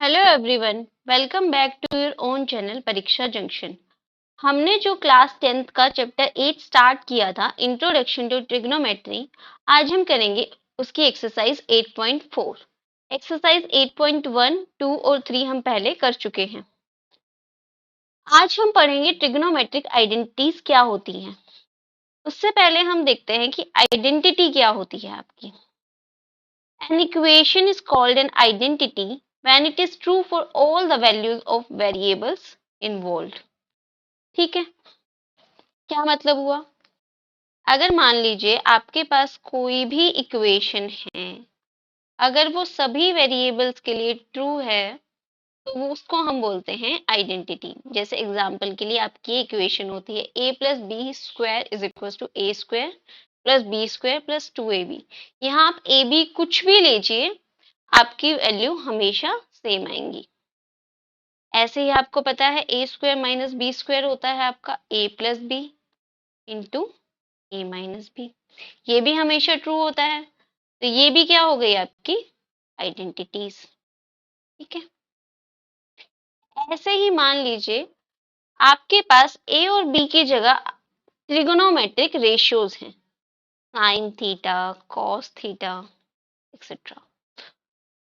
Hello everyone, welcome back to your own channel Pariksha junction. हमने जो class 10th का chapter 8 start किया था, इंट्रोडक्शन टू ट्रिग्नोमेट्री, आज हम करेंगे उसकी एक्सरसाइज 8.4। एक्सरसाइज 8.1, 2 और 3 हम पहले कर चुके हैं। आज हम पढ़ेंगे ट्रिग्नोमेट्रिक आइडेंटिटीज क्या होती हैं। उससे पहले हम देखते हैं कि आइडेंटिटी क्या होती है आपकी। An equation is called an identity when it is true for all the values of variables involved. ठीक है, क्या मतलब हुआ? अगर मान लीजिए आपके पास कोई भी इक्वेशन है, अगर वो सभी वेरिएबल्स के लिए ट्रू है तो वो उसको हम बोलते हैं आइडेंटिटी। जैसे एग्जांपल के लिए आपकी इक्वेशन होती है a plus B square is equal to A square plus B square plus 2ab। यहाँ आप ए बी कुछ भी लीजिए, आपकी वैल्यू हमेशा सेम आएंगी। ऐसे ही आपको पता है ए स्क्वायर माइनस बी स्क्वायर होता है आपका ए plus B into A minus B, ये भी हमेशा ट्रू होता है। तो ये भी क्या हो गई आपकी आइडेंटिटीज। ठीक है, ऐसे ही मान लीजिए आपके पास ए और बी की जगह ट्रिगोनोमेट्रिक रेशियोज हैं, sign theta, cos theta etcetera.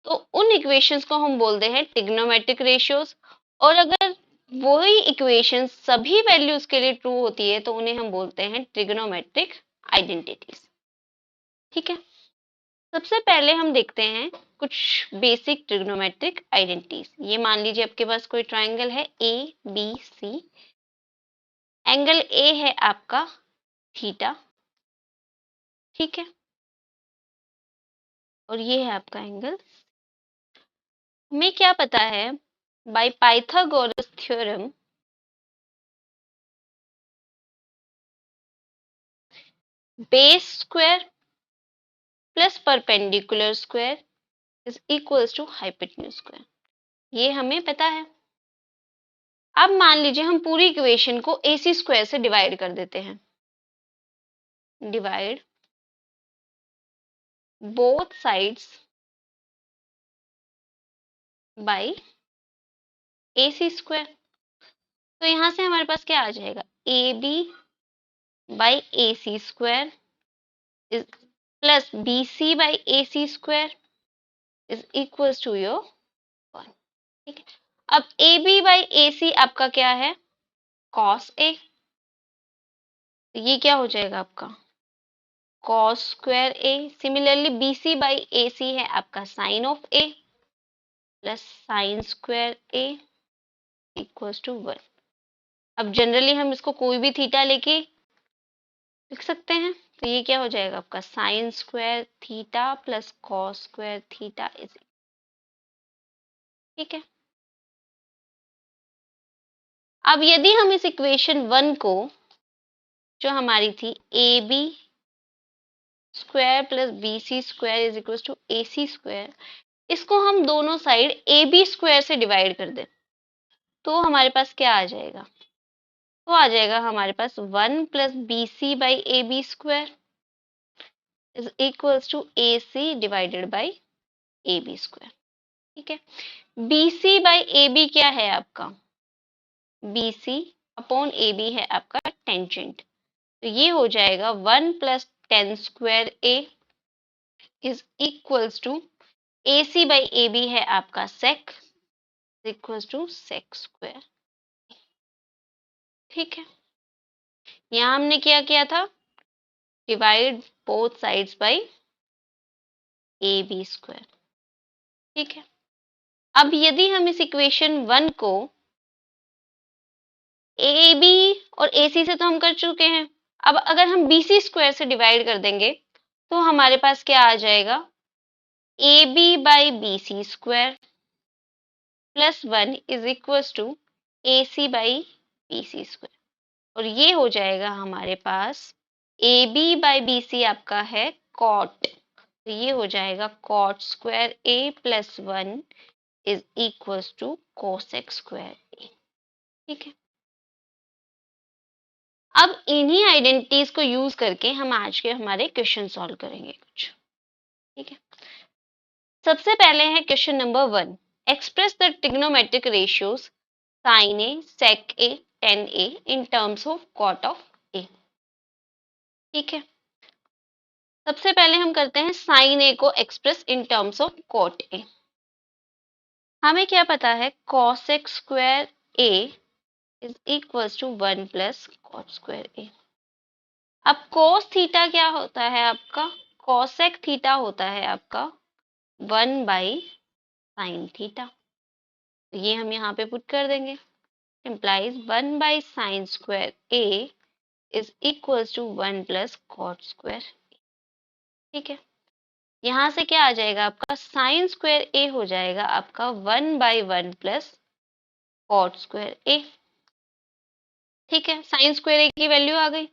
तो उन इक्वेशंस को हम बोलते हैं ट्रिग्नोमेट्रिक रेशियोज। और अगर वही इक्वेशन सभी वैल्यूज के लिए ट्रू होती है तो उन्हें हम बोलते हैं ट्रिग्नोमेट्रिक आइडेंटिटीज। ठीक है, सबसे पहले हम देखते हैं कुछ बेसिक ट्रिग्नोमेट्रिक आइडेंटिटीज। ये मान लीजिए आपके पास कोई ट्राइंगल है A B C. Angle A है आपका थीटा, ठीक है, और ये है आपका एंगल। हमें क्या पता है, by Pythagoras theorem base square plus perpendicular square is equals to hypotenuse square, ये हमें पता है। अब मान लीजिए हम पूरी इक्वेशन को AC स्क्वायर से डिवाइड कर देते हैं। Divide both sides by AC square. तो यहां से हमारे पास क्या आ जाएगा, AB by AC square is plus BC by AC square is equals to your 1। ठीक है, अब AB बाय AC आपका क्या है, cos A। तो ये क्या हो जाएगा आपका cos square A। Similarly BC by AC है आपका sine of A plus sine square A equals to 1। अब जनरली हम इसको कोई भी थीटा लेके लिख सकते हैं। तो ये क्या हो जाएगा आपका sign square theta plus cos square theta is, ठीक है। अब यदि हम इस इक्वेशन 1 को, जो हमारी थी A B square plus B C square is equal to A C square, इसको हम दोनों साइड ए बी स्क्वायर से डिवाइड कर दें तो हमारे पास क्या आ जाएगा, तो आ जाएगा हमारे पास 1 plus B C by A B square is equals to A C divided by A B square. ठीक है, B C by A B क्या है आपका, B C upon A B है आपका टेंजेंट। तो ये हो जाएगा 1 plus tan square A is equals to A C by A B है आपका sec equals to sec square. ठीक है, यहाँ हमने क्या किया था, divide both sides by A B square. ठीक है, अब यदि हम इस इक्वेशन 1 को ए बी और ए सी से तो हम कर चुके हैं, अब अगर हम बी सी स्क्वायर से डिवाइड कर देंगे तो हमारे पास क्या आ जाएगा, A B by B C square plus 1 is equal to A C by B C square. और ये हो जाएगा हमारे पास A B by B C आपका है कॉट, तो ये हो जाएगा cot square A plus 1 is equal to cosec square A. ठीक है, अब इन्हीं आइडेंटिटीज को यूज करके हम आज के हमारे क्वेश्चन सॉल्व करेंगे कुछ। ठीक है, सबसे पहले है question number 1, express the trigonometric ratios sine A, sec A, tan A in terms of cot of A. ठीक है, सबसे पहले हम करते हैं साइन ए को express in terms of cot A. हमें क्या पता है, cosec square A is equals to 1 plus cot square A. अब cos थीटा क्या होता है आपका, cosec थीटा होता है आपका 1 बाई साइन थीटा। तो ये हम यहाँ पे पुट कर देंगे, implies 1 by sine square A is equals to 1 plus cot square. ठीक है, यहाँ से क्या आ जाएगा आपका, साइन स्क्वायर ए हो जाएगा आपका 1 by 1 plus cot square A. ठीक है, साइन स्क्वायर ए की वैल्यू आ गई।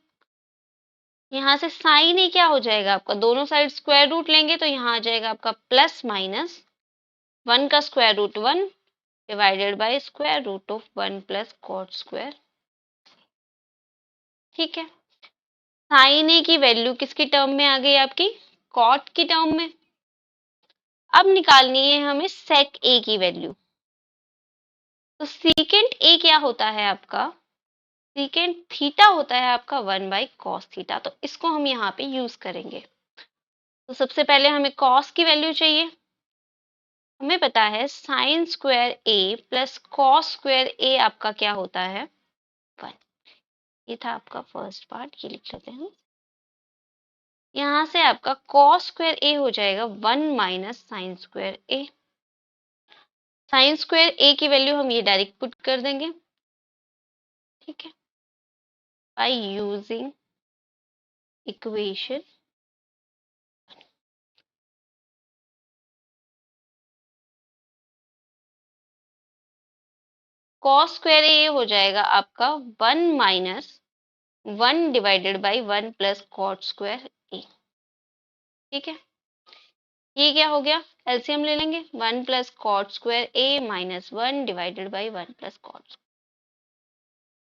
यहाँ से साइन ए क्या हो जाएगा आपका, दोनों साइड स्क्वायर रूट लेंगे तो यहाँ आ जाएगा आपका प्लस माइनस 1 का square root 1 divided by square root of 1 plus cot square. ठीक है, साइन ए की वैल्यू किसकी टर्म में आ गई आपकी, कॉट की टर्म में। अब निकालनी है हमें सेक ए की वैल्यू। तो सीकेंट ए क्या होता है आपका, सीकेंट थीटा होता है आपका 1 बाई कॉस थीटा। तो इसको हम यहाँ पे यूज करेंगे। तो सबसे पहले हमें कॉस की वैल्यू चाहिए। हमें पता है साइन स्क्वायर ए प्लस कॉस स्क्वायर ए आपका क्या होता है, 1। ये था आपका फर्स्ट पार्ट, ये लिख लेते हैं। यहाँ से आपका कॉस स्क्वायर ए हो जाएगा 1 माइनस साइन स्क्वायर ए। साइन स्क्वायर ए की वैल्यू हम ये डायरेक्ट पुट कर देंगे। ठीक है, by using equation cos square A हो जाएगा आपका 1 minus 1 divided by 1 plus cot square A. ठीक है, ये क्या हो गया, एलसीएम ले लेंगे, 1 plus cot square A minus 1 divided by 1 plus cot.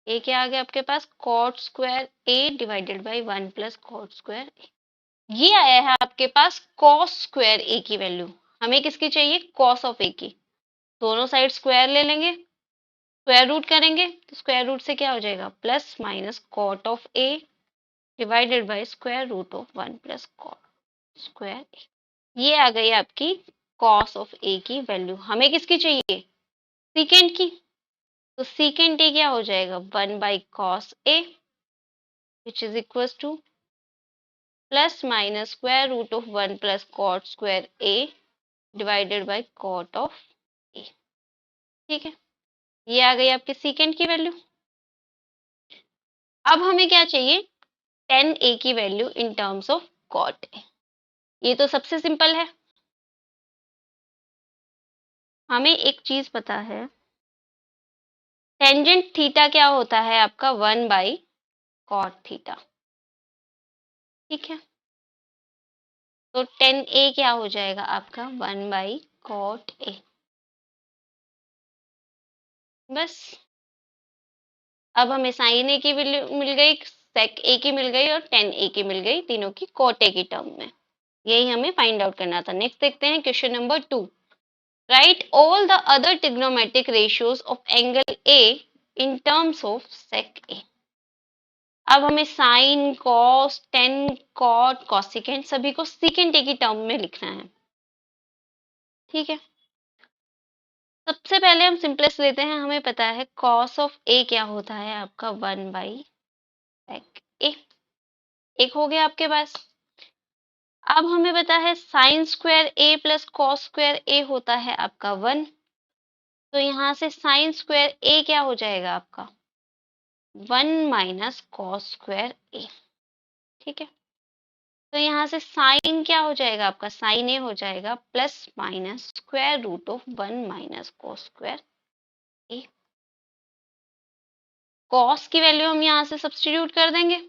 ये क्या आ गया आपके पास, cot square A divided by 1 plus cot square ए। ये आया है आपके पास कॉस स्क्वायर ए की वैल्यू। हमें किसकी चाहिए, कॉस ऑफ ए की। दोनों साइड स्क्वायर ले लेंगे, स्क्वायर रूट करेंगे तो स्क्वायर रूट से क्या हो जाएगा, plus minus cot of A divided by square root of 1 plus cot square ए। ये आ गई आपकी कॉस ऑफ ए की वैल्यू। हमें किसकी चाहिए, सीकेंट की। तो सीकेंट ए क्या हो जाएगा, 1 by cos A which is equal to plus minus square root of 1 plus cot square A divided by cot of A. ठीक है, ये आ गई आपकी सीकेंट की वैल्यू। अब हमें क्या चाहिए, टेन ए की value in terms of cot ए। ये तो सबसे सिंपल है। हमें एक चीज पता है, टेंजेंट थीटा क्या होता है आपका, 1 बाई कॉट थीटा। ठीक है, तो टेन ए क्या हो जाएगा आपका, 1 बाई कॉट ए। बस, अब हमें साइन ए की वैल्यू मिल गई, सेक ए की मिल गई और टेन ए की मिल गई, तीनों की कॉट ए की टर्म में। यही हमें फाइंड आउट करना था। नेक्स्ट देखते हैं question number 2। Write all the other trigonometric ratios of angle A in terms of sec A. अब हमें sine, cos, tan, cot, cosecant सभी को सीकेंट ए की टर्म में लिखना है। ठीक है, सबसे पहले हम सिंपलेस्ट लेते हैं। हमें पता है कॉस ऑफ ए क्या होता है आपका, 1 बाई सेक ए। एक हो गया आपके पास। अब हमें पता है साइन स्क्वायर ए प्लस कॉस स्क्वायर ए होता है आपका 1। तो यहाँ से साइन स्क्वायर ए क्या हो जाएगा आपका, 1 माइनस कॉस स्क्वायर ए। ठीक है, तो यहाँ से साइन क्या हो जाएगा आपका, साइन ए हो जाएगा plus minus square root of 1 minus cos square A. Cos की वैल्यू हम यहाँ से सब्स्टिट्यूट कर देंगे।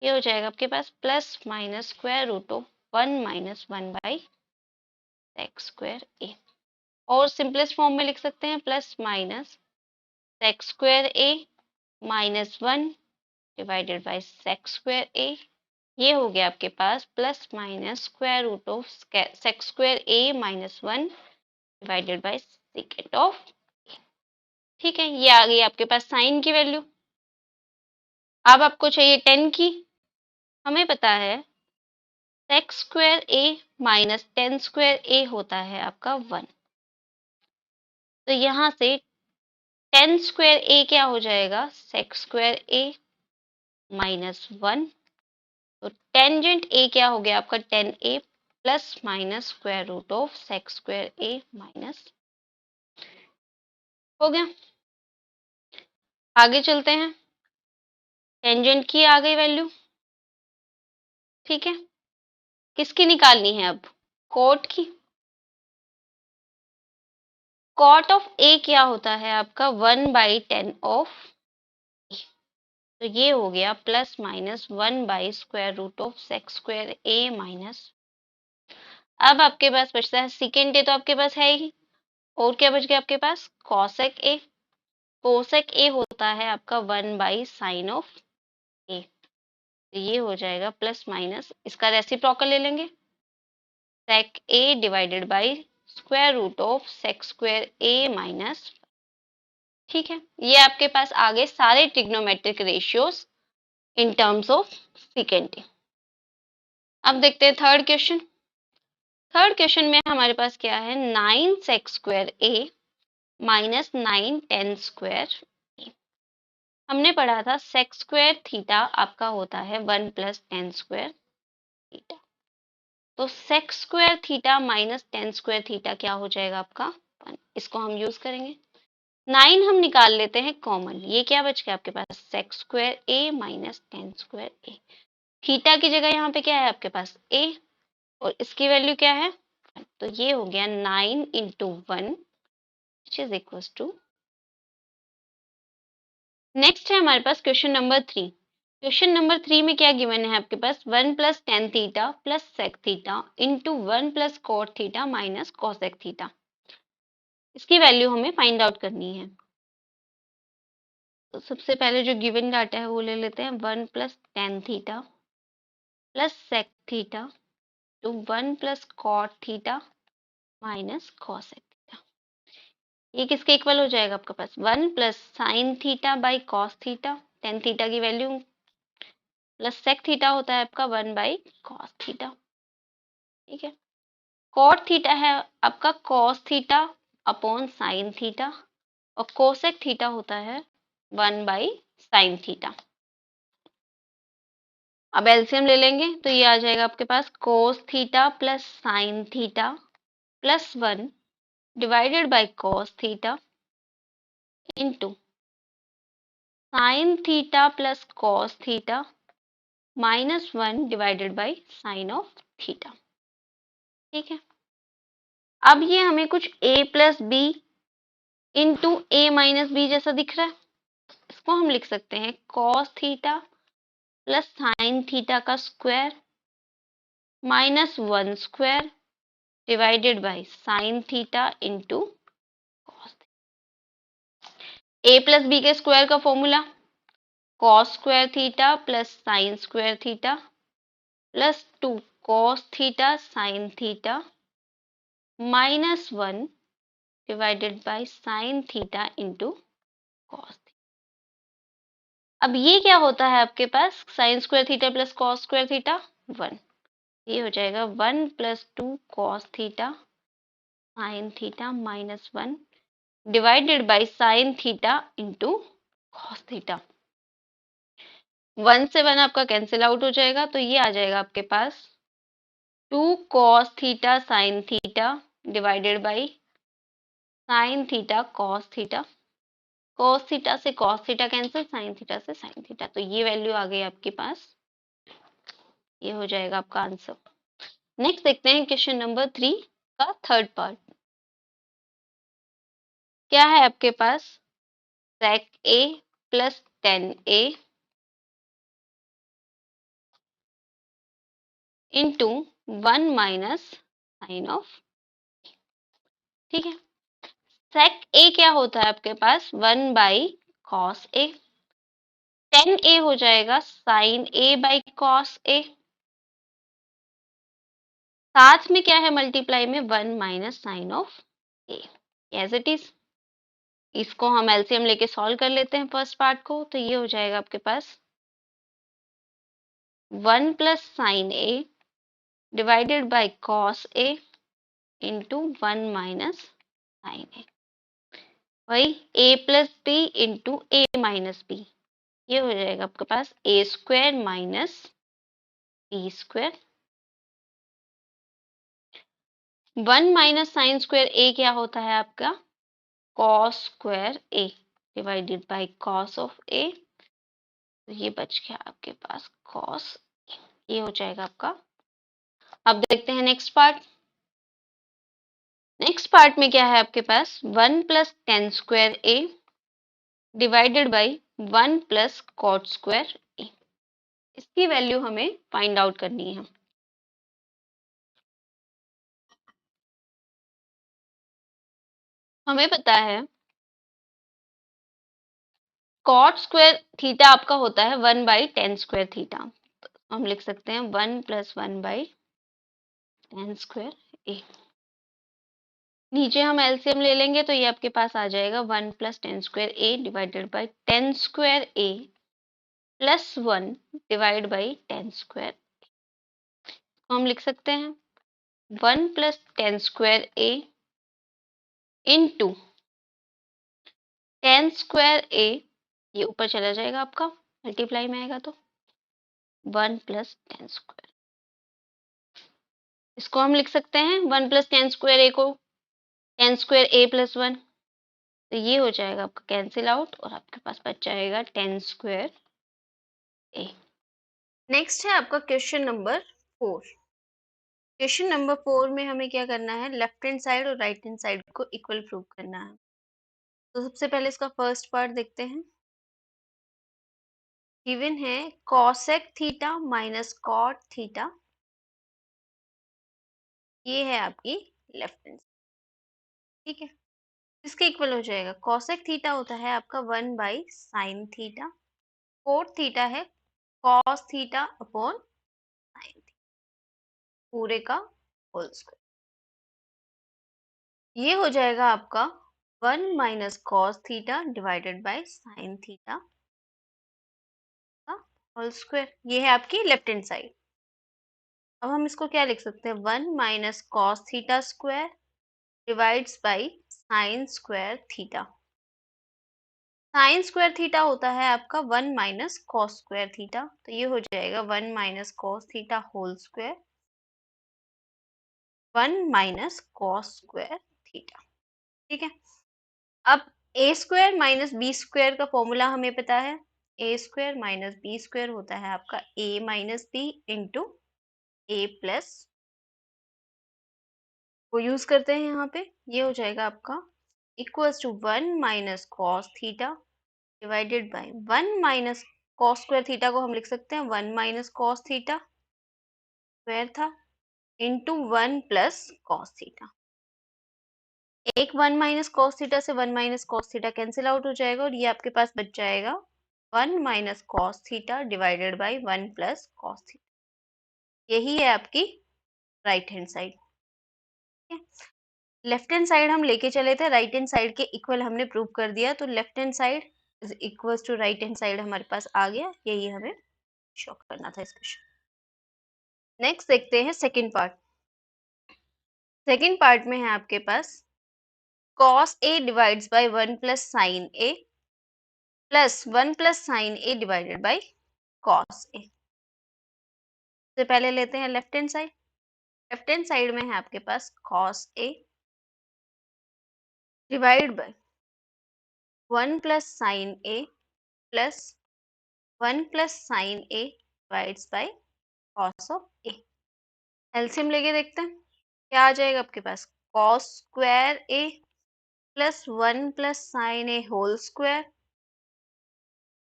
ये हो जाएगा आपके पास plus minus square root of 1 minus 1 by sec square A. और सिंपलेस्ट फॉर्म में लिख सकते हैं plus minus sec square A minus 1 divided by sec square ए। ये हो गया आपके पास plus minus square root of sec square A minus 1 divided by second of. ठीक है, ये आ गई आपके पास साइन की वैल्यू। अब आपको चाहिए टेन की। हमें पता है सेक स्क्वायर ए माइनस टेन स्क्वायर ए होता है आपका 1। तो यहाँ से टेन स्क्वायर ए क्या हो जाएगा, सेक स्क्वायर ए माइनस 1। तो टेंजेंट ए क्या हो गया आपका, tan a plus minus square root of sec square A minus. हो गया। आगे चलते हैं। टेंजेंट की आ गई वैल्यू। ठीक है, किसकी निकालनी है अब, कॉट की। कॉट ऑफ ए क्या होता है आपका, 1/10 ऑफ ए। तो ये हो गया प्लस माइनस 1/स्क्वायर root of sec square A minus. अब आपके पास बचता है सेकेंड ए, तो आपके पास है ही। और क्या बच गया आपके पास, कॉसेक ए। कोसेक ए होता है आपका 1/साइन ऑफ ए। तो ये हो जाएगा प्लस माइनस, इसका रेसिप्रोकल ले लेंगे, sec A divided by square root of sec square A minus. ठीक है, ये आपके पास आ गए सारे trigonometric ratios in terms of second A. अब देखते हैं थर्ड क्वेश्चन। थर्ड क्वेश्चन में हमारे पास क्या है, 9 सेक स्क्वायर ए माइनस 9 टेन स्क्वायर ए। हमने पढ़ा था सेक स्क्वायर थीटा आपका होता है 1 प्लस टेन स्क्वायर थीटा। तो sec square theta minus tan square theta क्या हो जाएगा आपका 1। इसको हम यूज करेंगे। 9 हम निकाल लेते हैं कॉमन, ये क्या बच गया आपके पास, सेक स्क्वायर ए माइनस टेन स्क्वायर ए। थीटा की जगह यहाँ पे क्या है आपके पास ए, और इसकी वैल्यू क्या है 1। तो ये हो गया 9 into 1 which is equal to. Next है हमारे पास क्वेश्चन नंबर 3। क्वेश्चन नंबर 3 में क्या गिवन है आपके पास, 1 plus tan theta plus sec theta into 1 plus cot theta minus cosec theta. इसकी वैल्यू हमें फाइंड आउट करनी है। तो सबसे पहले जो गिवन डाटा है वो ले लेते हैं, 1 plus tan theta plus sec theta तो 1 plus cot theta minus cosec theta. ये किसके इक्वल हो जाएगा आपके पास, 1 plus sine theta by cos theta. Tan theta की वैल्यू प्लस सेक थीटा होता है आपका 1/कॉस थीटा। ठीक है, कॉट थीटा है आपका cos theta upon sine theta, और कोसेक थीटा होता है 1/साइन थीटा। अब एलसीएम ले लेंगे तो ये आ जाएगा आपके पास cos theta plus sine theta plus 1 divided by cos theta into sine theta plus cos theta minus 1 divided by sine of theta. ठीक है, अब ये हमें कुछ a plus B into A minus B जैसा दिख रहा है। इसको हम लिख सकते हैं cos theta plus sine theta का square minus 1 square divided by sine theta into cos. A plus B के स्क्वायर का formula cos square theta plus sine square theta plus 2 cos theta sine theta minus 1 divided by sine theta into cos. अब ये क्या होता है आपके पास, sine square theta plus cos square theta 1। ये हो जाएगा 1 plus 2 cos theta sine theta minus 1 divided by sine theta into cos theta. 1 से 1 आपका कैंसिल आउट हो जाएगा, तो ये आ जाएगा आपके पास 2 cos theta sine theta divided by sine theta cos theta. Cos theta से cos theta cancel, sine theta से साइन थीटा। तो ये वैल्यू आ गई आपके पास, ये हो जाएगा आपका आंसर। नेक्स्ट देखते हैं क्वेश्चन नंबर 3 का थर्ड पार्ट। क्या है आपके पास, sec A plus tan A into 1 minus sine of. ठीक है, सेक ए क्या होता है आपके पास, 1/कॉस ए। टेन ए हो जाएगा sine a by cos a, साथ में क्या है मल्टीप्लाई में 1 minus sine of a as it is. इसको हम एलसीएम लेके सॉल्व कर लेते हैं फर्स्ट पार्ट को, तो ये हो जाएगा आपके पास 1 plus sine A divided by cos A into 1 minus sine A, वही A plus B into A minus B, ये हो जाएगा आपके पास A square minus B square. 1 minus sine square A क्या होता है आपका cos square A divided by cos of A, तो ये बच गया आपके पास कॉस, ये हो जाएगा आपका। अब देखते हैं नेक्स्ट पार्ट। नेक्स्ट पार्ट में क्या है आपके पास 1 plus tan square A divided by 1 plus cot square A, इसकी वैल्यू हमें फाइंड आउट करनी है। हमें पता है कॉट स्क्वायर थीटा आपका होता है 1 बाई टेन स्क्वायर थीटा, तो हम लिख सकते हैं 1 प्लस 1 बाई टेन स्क्वायर ए। नीचे हम एलसीएम ले लेंगे तो ये आपके पास आ जाएगा 1 plus tan square A divided by ten square A plus 1 divide by ten square, हम लिख सकते हैं 1 प्लस टेन स्क्वायर ए इंटू टेन स्क्वायर ए, ये ऊपर चला जाएगा आपका मल्टीप्लाई में आएगा तो 1 प्लस टेन स्क्वायर, इसको हम लिख सकते हैं 1 प्लस टेन स्क्वायर ए को टेन स्क्वायर ए प्लस 1, तो ये हो जाएगा आपका कैंसिल आउट और आपके पास बच जाएगा टेन स्क्वायर ए। नेक्स्ट है आपका क्वेश्चन नंबर 4। क्वेश्चन नंबर 4 में हमें क्या करना है, लेफ्ट हैंड साइड और राइट हैंड साइड को इक्वल प्रूव करना है। तो सबसे पहले इसका फर्स्ट पार्ट देखते हैं। गिवन है cosec theta minus cot theta, ये है आपकी लेफ्ट हैंड, ठीक है। इसके इक्वल हो जाएगा कॉसेक थीटा होता है आपका 1 by sine theta, cot theta है cos theta upon sine theta पूरे का होल स्क्वायर, ये हो जाएगा आपका 1 minus cos theta divided by sine theta का होल स्क्वायर, ये है आपकी लेफ्ट हैंड साइड। अब हम इसको क्या लिख सकते हैं 1 minus cos theta square divides by sine square theta. Sign square theta होता है आपका 1 माइनस कॉस स्क्वायर थीटा, तो ये हो जाएगा 1 minus cos theta whole square 1 minus cos square theta, ठीक है। अब a square minus B square का फॉर्मूला हमें पता है, ए स्क्वायर माइनस बी स्क्वायर होता है आपका a minus b into a plus, वो यूज करते हैं यहाँ पे, ये हो जाएगा आपका equals to 1 minus cos theta divided by 1 minus cos square theta को हम लिख सकते हैं 1 माइनस कॉस थीटा स्क्वायर था इंटू 1 प्लस कॉस थीटा। एक 1 माइनस कॉस थीटा से 1 minus cos theta cancel out हो जाएगा और ये आपके पास बच जाएगा 1 minus cos theta divided by 1 plus cos theta, यही है आपकी right hand side. Left hand side हम लेके चले थे, राइट हैंड साइड के इक्वल हमने प्रूव कर दिया, तो left hand side is equals to right hand side हमारे पास आ गया, यही हमें शो करना था इस क्वेश्चन। नेक्स्ट देखते हैं सेकंड पार्ट। सेकंड पार्ट में है आपके पास cos a divides bye 1 plus sine a plus 1 plus sine a divided by cos a। सबसे पहले लेते हैं left hand side. Left hand side में है आपके पास cos a divide by 1 plus sine a plus 1 plus sine a divides bye cos of a। LCM लेके देखते हैं क्या आ जाएगा आपके पास, cos square a plus 1 plus sine a whole square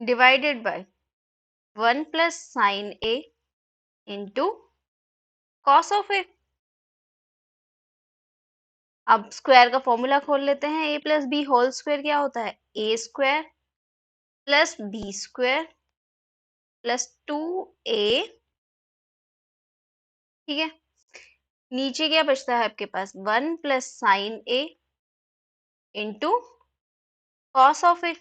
divided by 1 plus sine a into cos of ए। अब square का फॉर्मूला खोल लेते हैं, A plus B whole square क्या होता है ए square plus B square plus 2a, ठीक है। नीचे क्या बचता है आपके पास 1 plus sine A into cos of ए।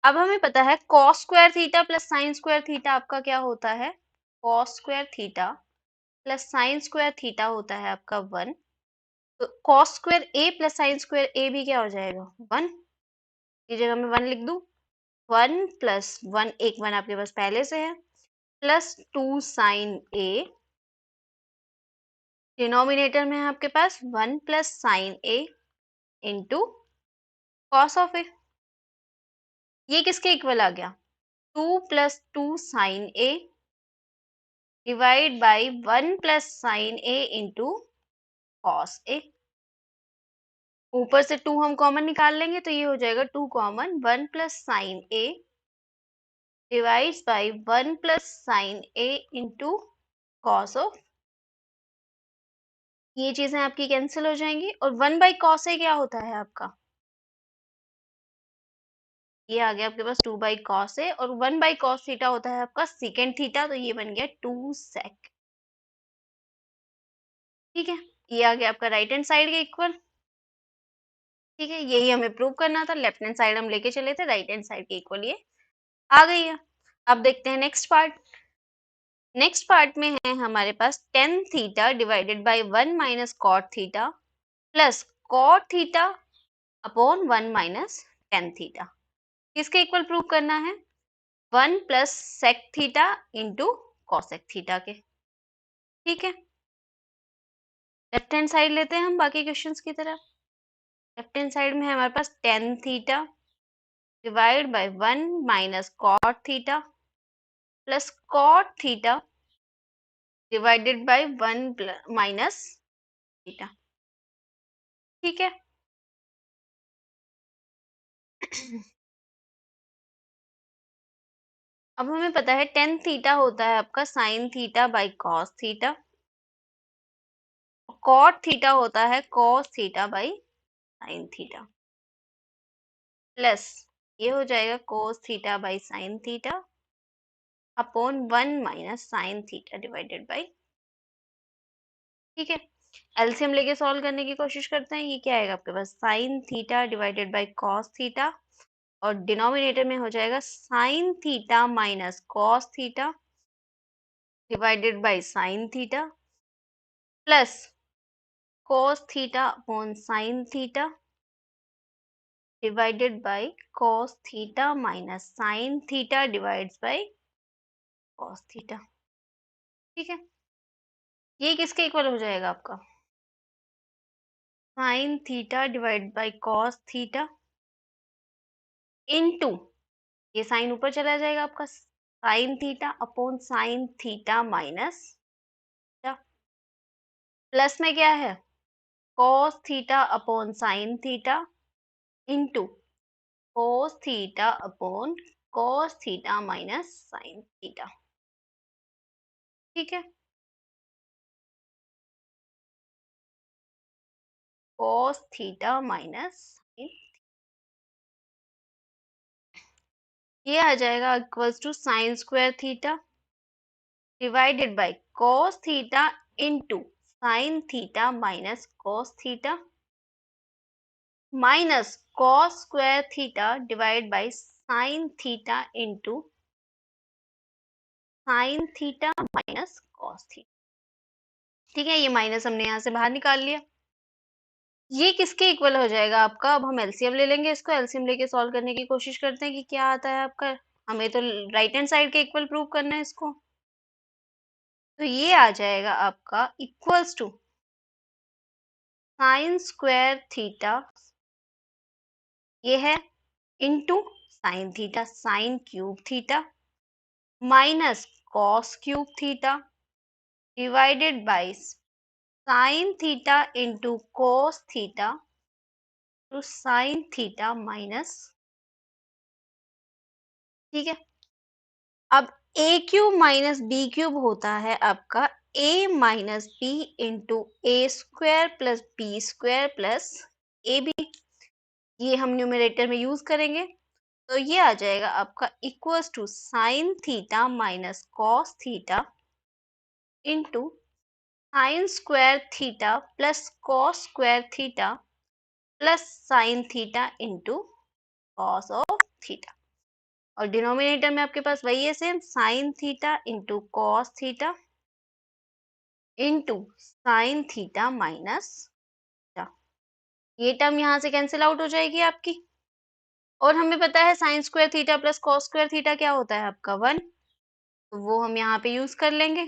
अब हमें पता है cos square theta plus sine square theta आपका क्या होता है, cos square theta plus sine square theta होता है आपका 1। तो कॉस स्क्वायर ए प्लस साइन स्क्वायर ए भी क्या हो जाएगा 1, की जगह मैं 1 लिख दूं। 1 प्लस 1, एक 1 आपके पास पहले से है, प्लस 2 साइन ए, डिनोमिनेटर में है आपके पास 1 plus sine A into cos of A. ये किसके इक्वल आ गया, 2 plus 2 sine A divide by 1 plus sine A into cos A. ऊपर से 2 हम कॉमन निकाल लेंगे तो ये हो जाएगा 2 common, 1 plus sine A divides by 1 plus sine A into cos of. ये चीजें आपकी कैंसिल हो जाएंगी और 1 बाई कॉस ए क्या होता है आपका, ये आ गया आपके पास 2 बाई कॉस ए, और 1 बाई कॉस थीटा होता है आपका सेकेंड थीटा, तो ये बन गया 2 सेक। ठीक है, ये आ गया आपका राइट हैंड साइड के इक्वल। ठीक है, यही हमें प्रूव करना था, लेफ्ट हैंड साइड हम लेके चले थे, राइट हैंड साइड के इक्वल ये आ गई है। अब देखते हैं नेक्स्ट पार्ट। नेक्स्ट पार्ट में है हमारे पास tan theta divided by 1 minus cot theta plus cot theta upon 1 minus tan theta. किसके इक्वल प्रूव करना है, 1 plus sec theta into cosec theta के। ठीक है, लेफ्ट हैंड साइड लेते हैं हम बाकी क्वेश्चंस की तरह। लेफ्ट हैंड साइड में है हमारे पास tan theta divide by 1 minus cot theta plus cot theta divided by 1 minus theta. ठीक है, अब हमें पता है टेन थीटा होता है आपका sine theta by cos theta, cot theta होता है cos theta by sine theta, plus ये हो जाएगा cos theta by sine theta upon 1 minus sine theta divided by. ठीक है, एलसीएम लेके सॉल्व करने की कोशिश करते हैं। ये क्या आएगा आपके पास, sine theta divided by cos theta, और डिनोमिनेटर में हो जाएगा sine theta minus cos theta divided by sine theta plus cos theta upon sine theta divided by cos theta minus sine theta divides by cos theta. ठीक है, ये किसके equal हो जाएगा आपका, sine theta divide by cos theta into, ये sine ऊपर चला जाएगा आपका, sine theta upon sine theta minus, plus में क्या है cos theta upon sine theta into cos theta upon cos theta minus sine theta. ठीक है, cos थीटा माइनस, ये आ जाएगा equals to sine square theta divided by cos theta into sine theta minus cos theta minus cos square theta divide by sine theta into sine theta minus cos theta. ठीक है, ये minus हमने यहाँ से बाहर निकाल लिया। ये किसके इक्वल हो जाएगा आपका, अब हम एलसीएम ले लेंगे, इसको एलसीएम लेके सॉल्व करने की कोशिश करते हैं कि क्या आता है आपका। हमें तो राइट हैंड साइड के इक्वल प्रूव करना है इसको, तो ये आ जाएगा आपका equals to sine square theta, ये है into sine theta sine cube theta minus cos cube theta divided by sine theta into cos theta two sine theta minus. ठीक है, अब a cube minus b cube होता है आपका a minus b into a square plus B square plus a b. ये हम numerator में use करेंगे, तो ये आ जाएगा आपका equals to sine theta minus cos theta into sine square theta plus cos square theta plus sine theta into cos of theta, और डिनोमिनेटर में आपके पास वही है same, sine theta into cos theta into sine theta minus theta. ये term यहाँ से cancel out हो जाएगी आपकी, और हमें पता है sine square theta plus cos square theta क्या होता है आपका 1, तो वो हम यहाँ पे यूज कर लेंगे।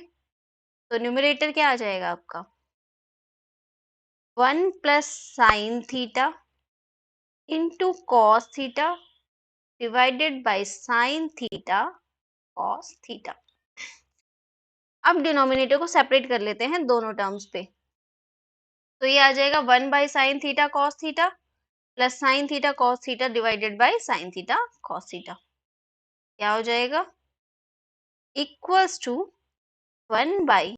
तो न्यूमरेटर क्या आ जाएगा आपका 1 plus sine theta into cos theta divided by sine theta cos theta. अब डिनोमिनेटर को सेपरेट कर लेते हैं दोनों टर्म्स पे, तो ये आ जाएगा 1 by sine theta cos theta plus sine theta cos theta divided by sine theta cos theta. क्या हो जाएगा equals to 1 by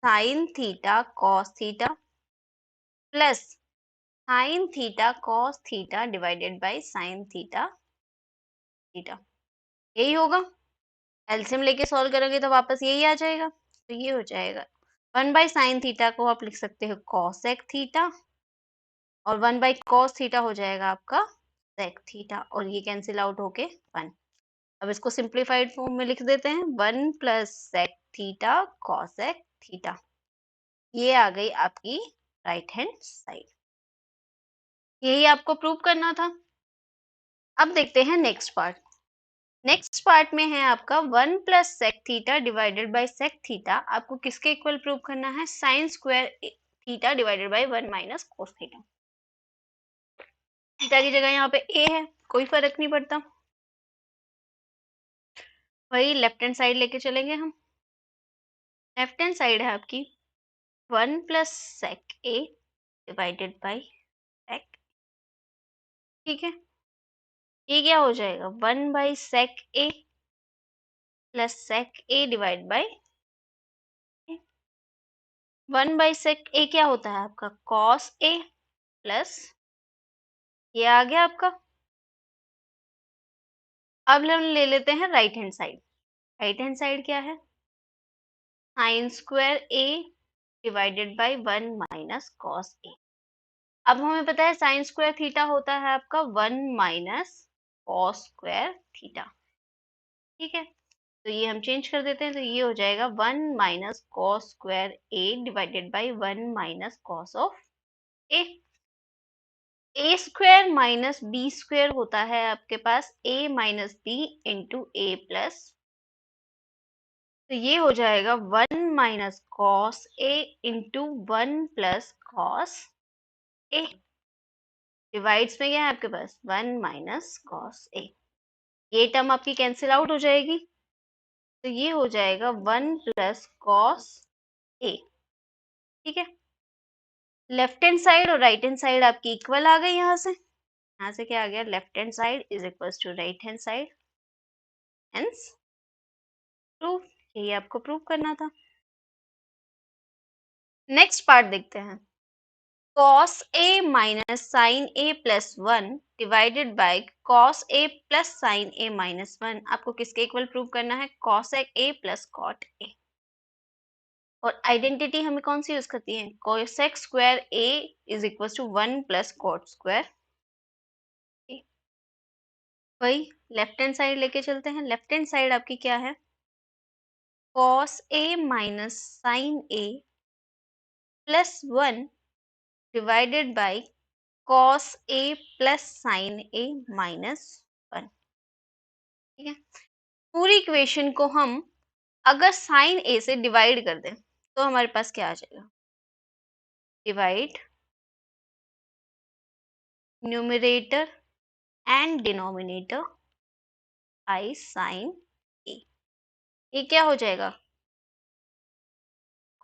sine theta cos theta plus sine theta cos theta divided by sine theta theta. यही होगा, LCM लेके solve करोगे तो वापस यही आ जाएगा, तो ये हो जाएगा 1 बाई साइन थीटा को आप लिख सकते हो कॉसेक थीटा, और 1 बाई कॉस थीटा हो जाएगा आपका सेक थीटा, और ये कैंसिल आउट होके 1। अब इसको सिंप्लीफाइड फॉर्म में लिख देते हैं 1 plus sec theta cosec theta. ये आ गई आपकी राइट हैंड साइड। यही आपको प्रूव करना था। अब देखते हैं नेक्स्ट पार्ट। नेक्स्ट पार्ट में है आपका 1 plus sec theta divided by sec theta. आपको किसके इक्वल प्रूव करना है, sine square theta divided by 1 minus cos theta. Theta की जगह यहाँ पे ए है, कोई फर्क नहीं पड़ता, वही लेफ्ट हैंड साइड लेके चलेंगे हम। लेफ्ट हैंड साइड है आपकी 1 plus sec A divided by sec, ठीक है। ये क्या हो जाएगा 1 by sec A plus sec a divide by 1 by sec a क्या होता है आपका कॉस ए प्लस ये आ गया आपका। अब हम ले लेते हैं right hand side. Right hand side क्या है sine square A divided by 1 minus cos a. अब हमें पता है साइन स्क्वायर थीटा होता है आपका 1 माइनस कॉस स्क्वायर थीटा, ठीक है। तो ये हम चेंज कर देते हैं, तो ये हो जाएगा 1 minus cos square A divided by 1 minus cos of a. A square minus B square होता है आपके पास a minus b into a plus, तो ये हो जाएगा 1 minus cos A into 1 plus cos a. Divides में क्या है आपके पास 1 माइनस कॉस ए। ये टर्म आपकी कैंसिल आउट हो जाएगी, तो ये हो जाएगा 1 प्लस कॉस ए, ठीक है। लेफ्ट हैंड साइड और राइट हैंड साइड आपकी इक्वल आ गई। यहाँ से क्या आ गया left hand side is equal to right hand side, hence proof. यही आपको प्रूव करना था। नेक्स्ट पार्ट देखते हैं cos a minus sine a plus 1 divided by cos a plus sine a minus 1। आपको किसके इक्वल प्रूव करना है cosec a plus cot a, और आइडेंटिटी हमें कौन सी यूज करती है cosec square a is equal to 1 plus cot square a। वही लेफ्ट हैंड साइड लेके चलते हैं। लेफ्ट हैंड साइड आपकी क्या है cos a minus sine a plus 1 divided by cos a plus sine a minus 1, ठीक है। पूरी इक्वेशन को हम अगर साइन a से डिवाइड कर दें तो हमारे पास क्या आ जाएगा divide numerator and denominator by sine a। ये क्या हो जाएगा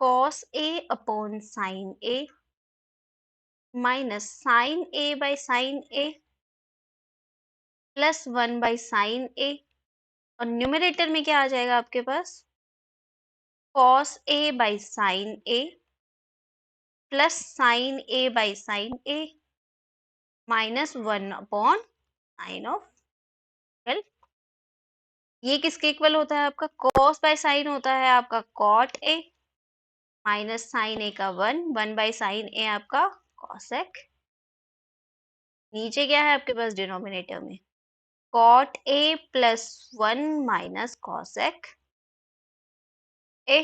cos a upon sine a minus sine a by sine a plus 1 by sine a, और न्यूमरेटर में क्या आ जाएगा आपके पास cos a by sine a plus sine a by sine a minus 1 upon sine of 12। ये किसके equal होता है आपका cos बाय साइन होता है आपका cot a minus sine a का 1 बाई साइन a आपका cosec नीचे क्या है आपके पास डिनोमिनेटर में, cot a plus 1 minus cosec a,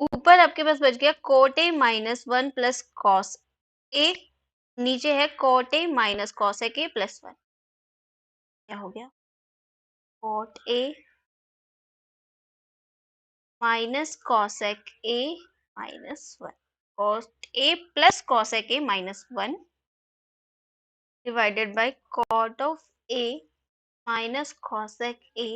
ऊपर आपके पास बच गया cot a minus 1 plus cos a, नीचे है cot a minus cosec a plus 1। क्या हो गया, cot a minus cosec a minus 1, cot a plus cosec a minus 1 divided by cot of A minus cosec a.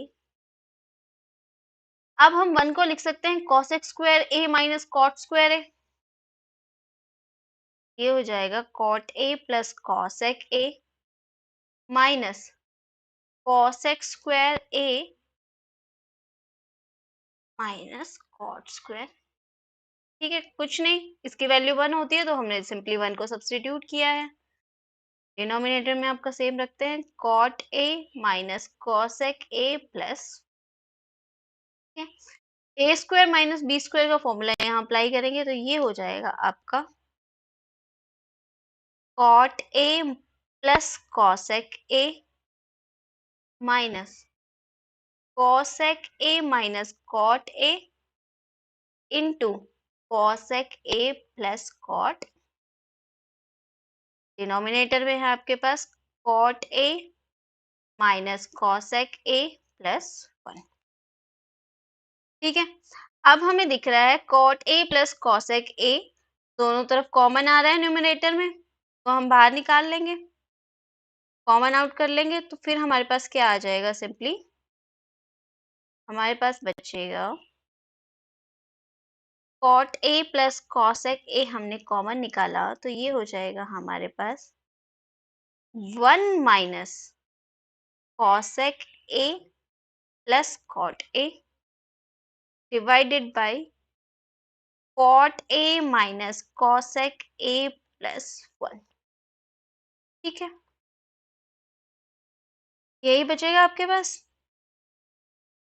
अब हम 1 को लिख सकते हैं कॉसेक स्क्वायर ए माइनस कॉट स्क्वायर ए, ये हो जाएगा cot a plus cosec a minus cosec square A minus cot square. ठीक है, कुछ नहीं, इसकी वैल्यू 1 होती है तो हमने सिंपली 1 को सब्स्टिट्यूट किया है। डिनोमिनेटर में आपका सेम रखते हैं, cot a minus cosec a plus a square minus B square का फॉर्मूला यहाँ अप्लाई करेंगे तो ये हो जाएगा आपका cot a plus cosec a minus cosec a minus cot a into cosec a plus cot. Denominator में है आपके पास cot a minus cosec a plus 1। ठीक है, अब हमें दिख रहा है cot a plus cosec a, दोनों तरफ कॉमन आ रहा है न्यूमरेटर में, तो हम बाहर निकाल लेंगे, कॉमन आउट कर लेंगे, तो फिर हमारे पास क्या आ जाएगा, सिंपली हमारे पास बचेगा cot a plus cosec a, हमने कॉमन निकाला तो ये हो जाएगा हमारे पास 1 minus cosec a plus cot a divided by cot a minus cosec a plus 1। ठीक है, यही बचेगा आपके पास।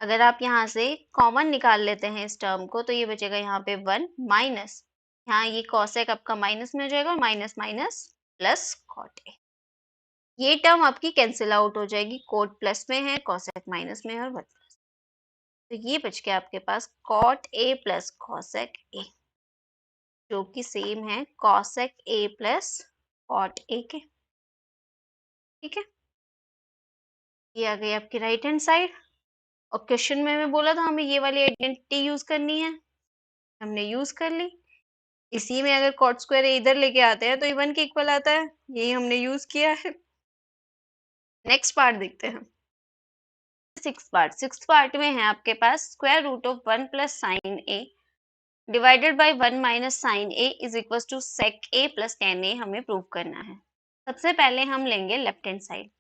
अगर आप यहाँ से कॉमन निकाल लेते हैं इस टर्म को तो ये बचेगा यहाँ पे 1 माइनस, यहाँ ये कॉसेक आपका माइनस में हो जाएगा, माइनस माइनस प्लस कॉट ए, ये टर्म आपकी कैंसिल आउट हो जाएगी, कॉट प्लस में है कॉसेक माइनस में है और 1 प्लस, तो ये बच गया आपके पास cot a plus cosec a, जो कि सेम है cosec a plus cot a के। ठीक है, ये आ गई आपकी राइट हैंड साइड, और क्वेश्चन में मैं बोला था हमें ये वाली आइडेंटिटी यूज करनी है, हमने यूज कर ली। इसी में अगर कॉट स्क्वायर इधर लेके आते हैं तो ये 1 के इक्वल आता है, यही हमने यूज किया है। नेक्स्ट पार्ट देखते हैं, सिक्स पार्ट में है आपके पास square root of 1 plus sine A divided by 1 minus sine a is equal to sec A plus tan a, हमें प्रूव करना है। सबसे पहले हम लेंगे left hand side,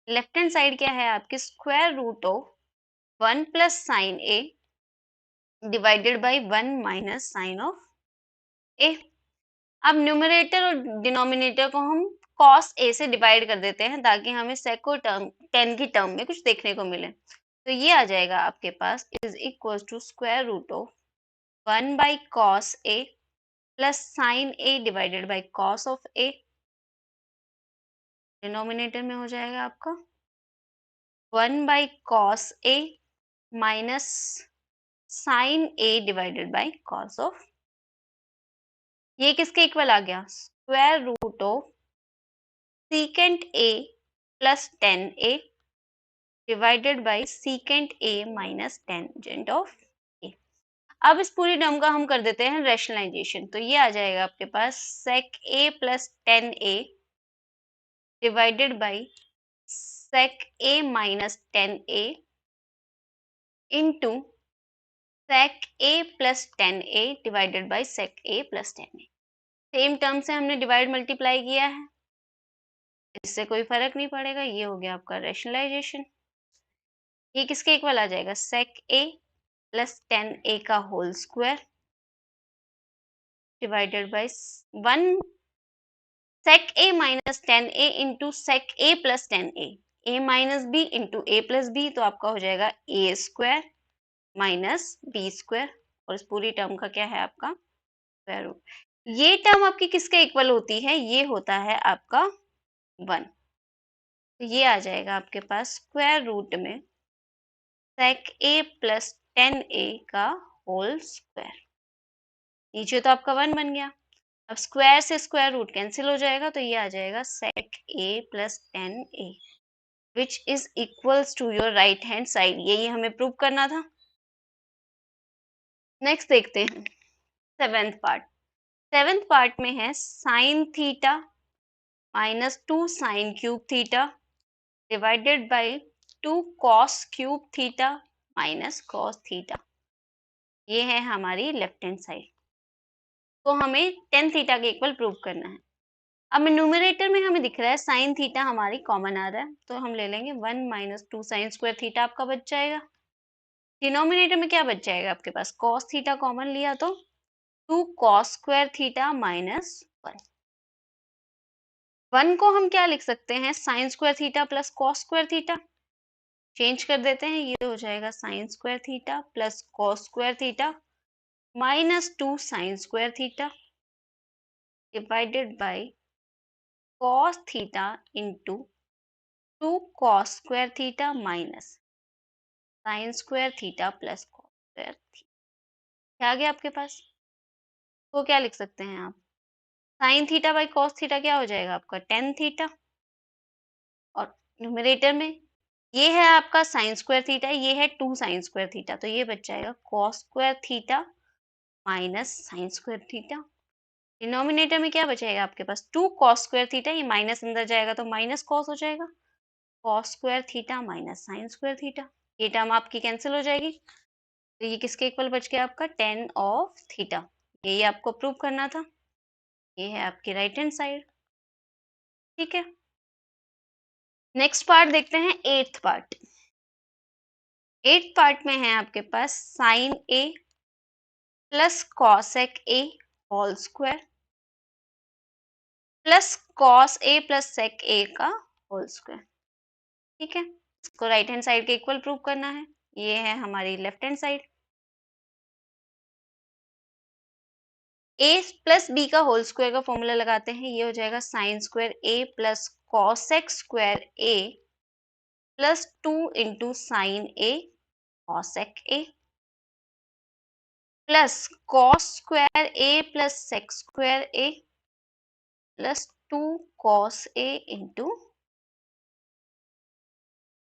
left hand side क्या है आपकी square root of 1 plus sine A divided by 1 minus sine of ए। अब न्यूमरेटर और डिनोमिनेटर को हम cos a से डिवाइड कर देते हैं ताकि हमें सेको टर्म 10 की टर्म में कुछ देखने को मिले, तो ये आ जाएगा आपके पास is equal to square root of 1 by cos A plus sine A divided by cos of a, denominator में हो जाएगा आपका 1 by cos a minus sine A divided by cos of, ये किसके इक्वल आ गया, square root of secant a plus tan a divided by secant a minus tangent of ए। अब इस पूरी टर्म का हम कर देते हैं रैशनलाइजेशन, तो ये आ जाएगा आपके पास sec A plus tan a divided by sec a minus tan A into sec A plus tan a divided by sec A plus tan a. Same term से हमने डिवाइड मल्टीप्लाई किया है, इससे कोई फर्क नहीं पड़ेगा, ये हो गया आपका रैशनलाइजेशन। ये किसके इक्वल आ जाएगा, सेक ए प्लस टेन ए का whole square divided by 1 sec a minus tan A into sec A plus tan a minus b into a plus b, तो आपका हो जाएगा a square minus B square, और इस पूरी टर्म का क्या है आपका स्क्वायर रूट। ये टर्म आपकी किसके इक्वल होती है? ये होता है आपका 1। तो ये आ जाएगा आपके पास स्क्वायर रूट में sec a प्लस 10a का होल स्क्वायर। नीचे तो आपका 1 बन गया। अब स्क्वायर से स्क्वायर रूट कैंसिल हो जाएगा, तो ये आ जाएगा sec a plus 10a which is equals to your right hand side. यही हमें प्रूव करना था। नेक्स्ट देखते हैं सेवेंथ पार्ट। सेवेंथ पार्ट में है sign theta minus 2 sign cube theta divided by 2 cos cube theta minus cos theta. ये है हमारी लेफ्ट हैंड साइड। तो हमें टेन थीटा के इक्वल प्रूव करना है। अब न्यूमरेटर में हमें दिख रहा है साइन थीटा हमारी कॉमन आ रहा है, तो हम ले लेंगे 1 माइनस 2 साइन स्क्वायर थीटा आपका बच जाएगा। डिनोमिनेटर में क्या बच जाएगा आपके पास? कॉस थीटा कॉमन लिया तो 2 कॉस स्क्वायर थीटा माइनस 1। 1 को हम क्या लिख सकते हैं? Sign square theta plus cos square theta. Change कर देते हैं, ये हो जाएगा sine square theta plus cos square theta minus 2 sign square theta divided by cos theta into 2 cos square theta minus sine square theta plus cos square theta. क्या आ गया आपके पास? तो क्या लिख सकते हैं आप? Sign theta by cos theta क्या हो जाएगा आपका? Tan theta. और न्यूमरेटर में ये है आपका साइन स्क्वायर थीटा, ये है 2 साइन स्क्वायर थीटा, तो ये बच जाएगा cos square theta minus sine square theta. Denominator में क्या बचेगा आपके पास? 2 cos स्क्वायर थीटा, ये माइनस अंदर जाएगा तो माइनस cos हो जाएगा। cos square theta minus sine square theta, ये टर्म आपकी कैंसिल हो जाएगी। तो ये किसके इक्वल बच गया आपका? Ten of theta. यही आपको प्रूव करना था। ये है आपकी राइट हैंड साइड। ठीक है, नेक्स्ट पार्ट देखते हैं एट्थ पार्ट। एट्थ पार्ट में है आपके पास sine a plus cosec a whole square plus cos A plus sec a का होल स्क्वायर। ठीक है, इसको राइट हैंड साइड के इक्वल प्रूव करना है। ये है हमारी left hand side. a plus b का होल स्क्वायर का फॉर्मूला लगाते हैं, ये हो जाएगा sine square a plus cosec square a plus 2 into sine a cosec a plus cos square a plus sec square a plus 2 cos a into,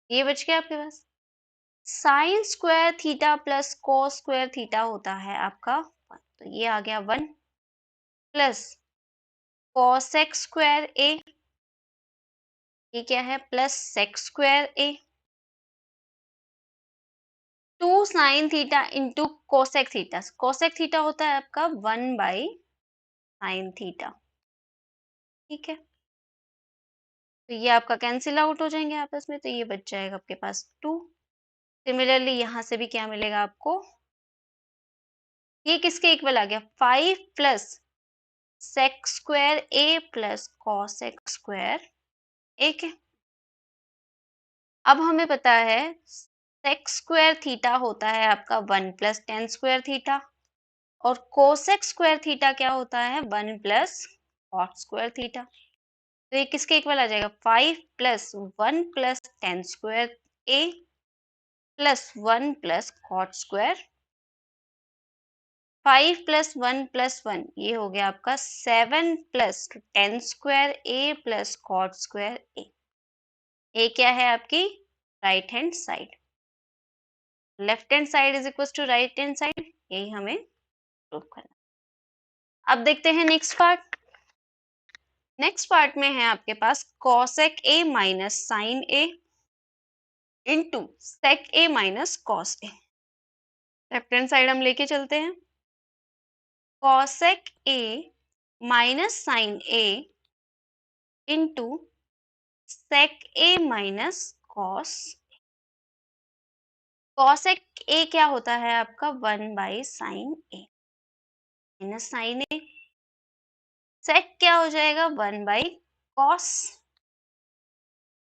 ये बच गया आपके पास। Sine square theta plus cos square theta होता है आपका 1, तो ये आ गया 1 प्लस कॉसेक स्क्वायर a, ये क्या है? Plus sec square a, 2 sine theta into cosec theta. Cosec theta होता है आपका 1 बाई साइन थीटा। ठीक है, तो ये आपका कैंसिल आउट हो जाएंगे आपस में, तो ये बच जाएगा आपके पास 2। सिमिलरली यहां से भी क्या मिलेगा आपको? ये किसके इक्वल आ गया? 5 प्लस सेक स्क्वायर ए प्लस कॉसेक स्क्वायर ए के। अब हमें पता है सेक स्क्वायर थीटा होता है आपका 1 प्लस टेन स्क्वायर थीटा, और कोसेक स्क्वायर थीटा क्या होता है? 1 प्लस कॉट स्क्वायर थीटा। तो ये किसके इक्वल आ जाएगा? 5 प्लस 1 प्लस टेन स्क्वायर ए plus 1 plus cot square. 5 plus 1 plus 1, ये हो गया आपका 7 प्लस टेन स्क्वायर ए प्लस कॉट स्क्वायर ए। ये क्या है आपकी right hand side. Left hand side is equal to right hand side, यही हमें प्रूव करना। अब देखते हैं नेक्स्ट पार्ट। नेक्स्ट पार्ट में है आपके पास cosec a minus sine A into sec a minus cos a. Left hand side हम लेके चलते हैं। Cosec a minus sine A into sec a minus cos. Cosec a क्या होता है आपका? 1 by sine a minus sine A. Sec क्या हो जाएगा? 1 बाई कॉस।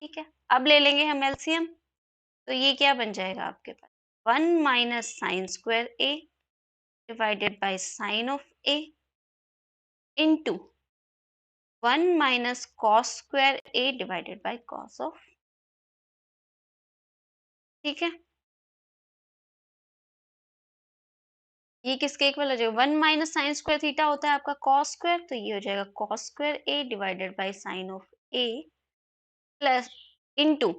ठीक है, अब ले लेंगे हम एलसीएम, तो ये क्या बन जाएगा आपके पास? 1 minus sine square A divided by sign of A into 1 minus cos square A divided by cos of, ठीक है। ये किसके इक्वल हो जाएगा, 1 माइनस साइन स्क्वायर थीटा होता है आपका कॉस स्क्वायर, तो ये हो जाएगा cos square A divided by sign of A plus into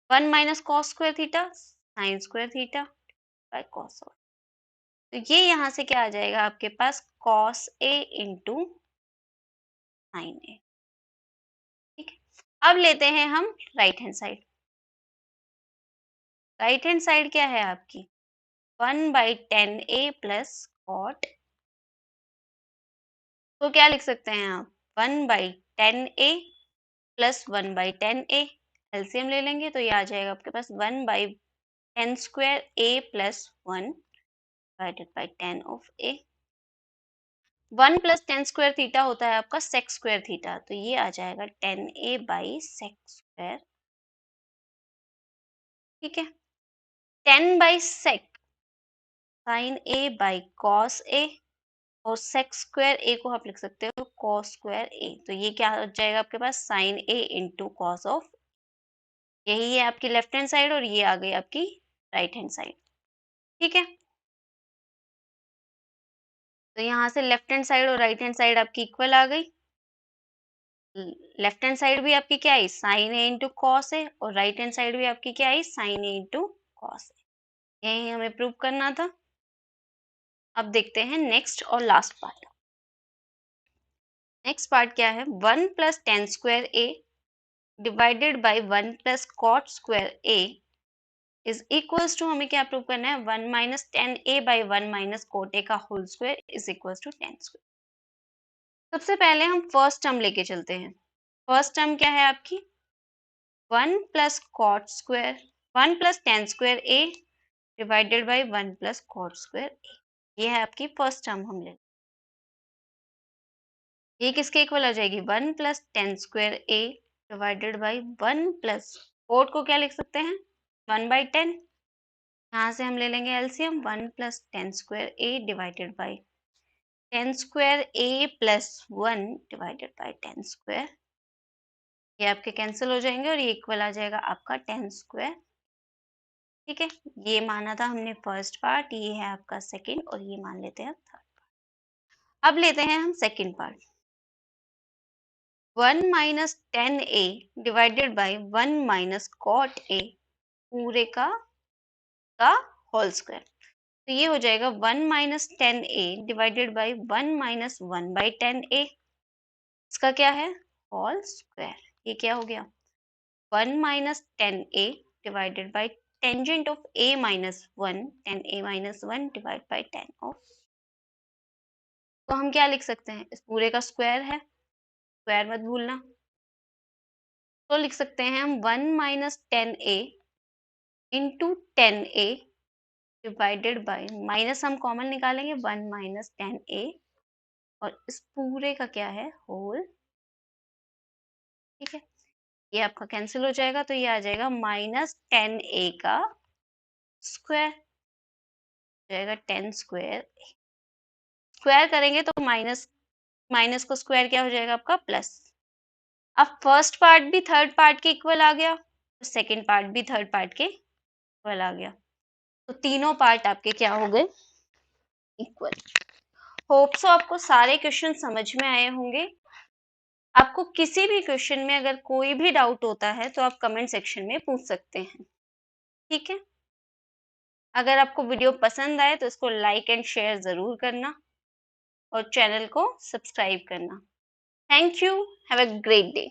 1 minus cos square theta sine square theta by cos of, तो ये यहाँ से क्या आ जाएगा आपके पास कॉस ए इंटू साइन ए, ठीक है। अब लेते हैं हम right hand side. Right hand side क्या है आपकी 1/10a प्लस कॉट, तो क्या लिख सकते हैं आप 1/10a प्लस 1/10a, एलसीएम ले लेंगे तो ये आ जाएगा आपके पास 1/10 square a plus 1 divided by 10 of a। 1 plus 10 square theta होता है आपका सेक स्क्वायर थीटा, तो ये आ जाएगा 10a बाई सेक स्क्वायर, ठीक है। 10 by sec sine a by cos a, और सेक स्क्वायर ए को आप लिख सकते हो कॉस स्क्वायर ए, तो ये क्या हो जाएगा आपके पास sine A into cos of, यही है आपकी लेफ्ट हैंड साइड और ये आ गई आपकी राइट हैंड साइड, ठीक है। तो यहाँ से लेफ्ट हैंड साइड और राइट हैंड साइड आपकी इक्वल आ गई। लेफ्ट हैंड साइड भी आपकी क्या आई साइन ए इंटू कॉस है, और राइट हैंड साइड भी आपकी क्या आई साइन ए इंटू कॉस है, यही हमें प्रूव करना था। अब देखते हैं नेक्स्ट और लास्ट पार्ट। नेक्स्ट पार्ट क्या है 1 plus 10 square A divided by 1 plus cot square A is equals to, हमें क्या प्रूव करना है 1 minus 10a by 1 minus cot a का whole square is equals to 10 square. सबसे पहले हम फर्स्ट टर्म लेके चलते हैं। फर्स्ट टर्म क्या है आपकी 1 plus cot square 1 plus 10 square A divided by 1 plus cot square ए, ये है आपकी फर्स्ट टर्म। हम ले ये किसके इक्वल आ जाएगी 1 plus 10 square A divided by 1 plus coat को क्या लिख सकते हैं 1/10, यहाँ से हम ले लेंगे LCM 1 plus 10 square A divided by 10 square A plus 1 divided by 10 square, ये आपके कैंसिल हो जाएंगे और ये इक्वल आ जाएगा आपका 10 स्क्वायर, ठीक है। ये माना था हमने फर्स्ट पार्ट, ये है आपका सेकंड, और ये मान लेते हैं थर्ड पार्ट। अब लेते हैं हम second part 1 minus 10a divided by 1 minus cot a पूरे का होल स्क्वायर, तो ये हो जाएगा 1 minus 10a divided by 1 minus 1/10a, इसका क्या है होल स्क्वायर, ये क्या हो गया 1 minus 10a divided by tangent of a minus 1 10a minus 1 divide by 10 of, तो हम क्या लिख सकते हैं इस पूरे का स्क्वायर है, स्क्वायर मत भूलना, तो लिख सकते हैं हम 1 minus 10a into 10a divided by, minus हम कॉमन निकालेंगे 1 माइनस 10a, और इस पूरे का क्या है होल, ठीक है। ये आपका कैंसिल हो जाएगा, तो ये आ जाएगा माइनस 10a का स्क्वायर, जाएगा 10 स्क्वायर, स्क्वायर करेंगे तो माइनस माइनस को स्क्वायर क्या हो जाएगा आपका प्लस। अब फर्स्ट पार्ट भी थर्ड पार्ट के इक्वल आ गया, सेकंड पार्ट भी थर्ड पार्ट के इक्वल आ गया, तो तीनों पार्ट आपके क्या हो गए इक्वल। होप सो आपको सारे क्वेश्चन समझ में आए होंगे। आपको किसी भी क्वेश्चन में अगर कोई भी डाउट होता है तो आप कमेंट सेक्शन में पूछ सकते हैं, ठीक है। अगर आपको वीडियो पसंद आए तो इसको लाइक एंड शेयर जरूर करना और चैनल को सब्सक्राइब करना। Thank you, have a great day.